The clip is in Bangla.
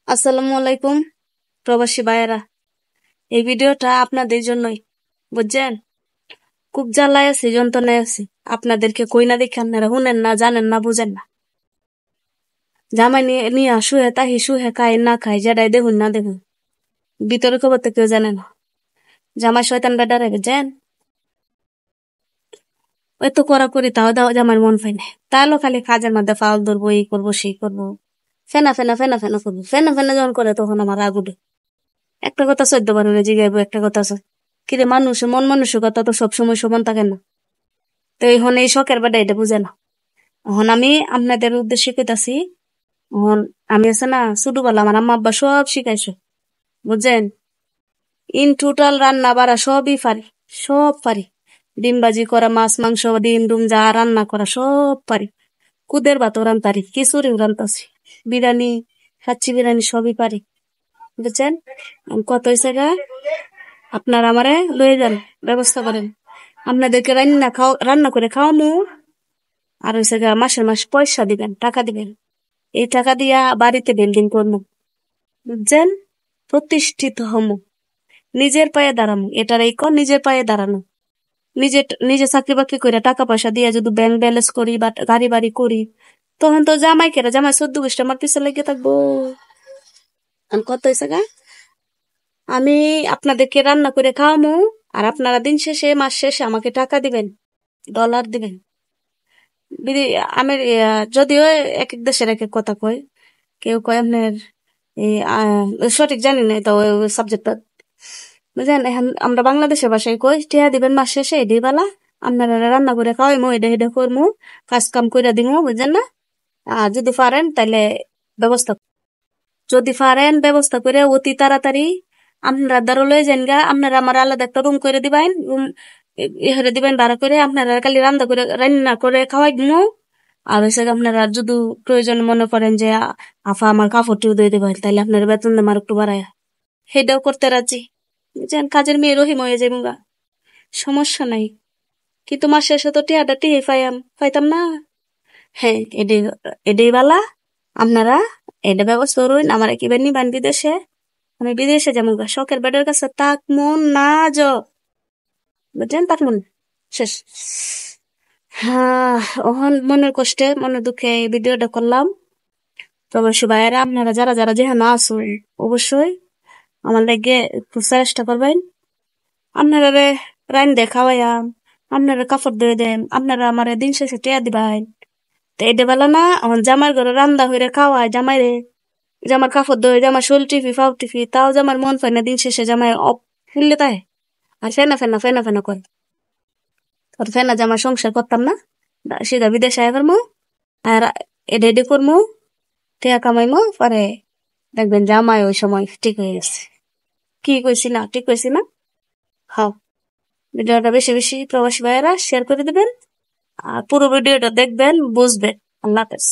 আসসালামু আলাইকুম প্রবাসী ভাইয়েরা। এই ভিডিওটা আপনাদের জন্যই, বুঝছেন? খুব জ্বালায় আছি, যন্ত্রণায় আছি। আপনাদেরকে কই না দেখে আপনারা শুনেন না, জানেন না, বুঝেন না। জামাই নিয়ে নিয়ে শুয়ে তাহি শুয়ে খায় না খায়, যেটাই দেখুন না দেখুন, ভিতরে খবর তো কেউ জানে না। জামাই শয়তান বেডারে বুঝছেন, ওই তো করা করি, তাও দাও জামাই মন পাই না। তাহলে খালি কাজের মধ্যে ফাউল ধরবো, এই করবো সেই করবো, ফেনা ফেনা ফেনা ফেনা করবো। ফেনা ফেনা যখন করে তখন আমার রাগ উঠে। একটা কথা 14 বার হলে জিগাইবো, একটা কথা কিরে মানুষ মন মানসিকতা তো সবসময় সমান থাকে না। তো এখন এই শখের বাড়ি এটা বুঝে না। এখন আমি আপনাদের উদ্দেশ্যে কইতাছি, এখন আমি আছে না ছোটবেলা আমার আম্মা আব্বা সব শিখাইছে, বুঝছেন? ইন টোটাল রান্না বাড়া সবই পারি, সব পারি। ডিম ভাজি করা, মাছ মাংস ডিম ডুম যা রান্না করা সব পারি। কুদের ভাতও রান্তারি, খিচুড়িও রান্তাছি, বিরিয়ানি, কাচ্চি বিরিয়ানি সবই পারি, বুঝছেন? কত হয়েছে গা, আপনারা আমারে লয়ে যান, ব্যবস্থা করেন। আপনাদেরকে রান্না করে খাওয়ামু। আর হয়েছে গা মাসের মাস পয়সা দিবেন, টাকা দিবেন। এই টাকা দিয়া বাড়িতে বিল্ডিং করবো, বুঝছেন? প্রতিষ্ঠিত হমু, নিজের পায়ে দাঁড়ামু। এটার এই নিজের পায়ে দাঁড়ানো। নিজে নিজে চাকরি বাকরি করে টাকা পয়সা দিয়ে যদি ব্যাংক ব্যালেন্স করি বা গাড়ি বাড়ি করি, তখন তো জামাই কেরা, জামাই 14 গোষ্ঠী আমার পিছনে লেগে থাকবো। আর কত হয়েছে গা, আমি আপনাদেরকে রান্না করে খাওয়ামু। আর আপনারা দিন শেষে মাস শেষে আমাকে টাকা দিবেন, ডলার দিবেন। আমি যদিও এক এক দেশের এক এক কথা কয়, কেউ কয় আপনার এই সঠিক জানি না তো সাবজেক্টটা, বুঝলেন? এখন আমরা বাংলাদেশের ভাষায় কই টিয়া দিবেন মাস শেষে, এডি বালা আপনারা রান্না করে খাওয়াইমু, এটা হেডে করমু, কাজ কাম করে দিমু, বুঝলেন না? আর যদি পারেন তাইলে ব্যবস্থা, যদি পারেন ব্যবস্থা করে অতি তাড়াতাড়ি আপনারা দ্বারা লয়ে যান গা। আপনারা আমার আলাদা একটা রুম করে দিবেন, রুম ইহারে দিবেন ভাড়া করে, আপনারা খালি রান্না করে খাওয়াই দিমু। আর হয়েছে আপনারা যদি প্রয়োজন মনে করেন যে আফা আমার কাপড়টিও দিয়ে দেবেন, তাইলে আপনার বেতন আমার একটু বাড়ায় সেটাও করতে রাজি। যেন কাজের মেয়ে রহিম হয়ে যাবো গা, সমস্যা নাই। কিন্তু মাস শেষে তো টিয়াটা টিহে পাইতাম না। হ্যাঁ, এডি এডি বালা আপনারা এটা ব্যবস্থা করুন। আমার একেবারে নিবান বিদেশে, আমি বিদেশে যাবো গা, শখের বেডের কাছে তাক মন না বুঝলেন? তাক মন শেষ। হ্যাঁ, ওহন মনের কষ্টে মনের দুঃখে এই ভিডিওটা করলাম। প্রবাসী ভাইয়েরা আপনারা যারা যারা যেখানে আসুন, অবশ্যই আমার লাগে একটু চেষ্টা করবেন। আপনারা রাইন দেখাওয়াইয়াম, আপনারা কাপড় দিয়ে দেন, আপনারা আমার দিন শেষে টিয়া দিবেন। তো এটা বেলা না আমার জামার ঘরে রান্দা হইরে খাওয়ায় জামাই রে, জামার কাপড় ধরে, জামার শোল টিফি ফাউ টিফি, তাও জামার মন পায় না। দিন শেষে জামাই অপ ফিরলে তাই আর ফেনা ফেনা ফেনা ফেনা করে। তোর ফেনা জামার সংসার করতাম না, সেটা বিদেশে আয় করবো আর এডে এডে করবো, টিয়া কামাইমো, পরে দেখবেন জামাই ওই সময় ঠিক হয়ে গেছে। কি কইছি না, ঠিক কইছি না? হ্যাঁ, ভিডিওটা বেশি বেশি প্রবাসী ভাইয়েরা শেয়ার করে দিবেন আর পুরো ভিডিওটা দেখবেন, বুঝবেন। আল্লাহ হাফেজ।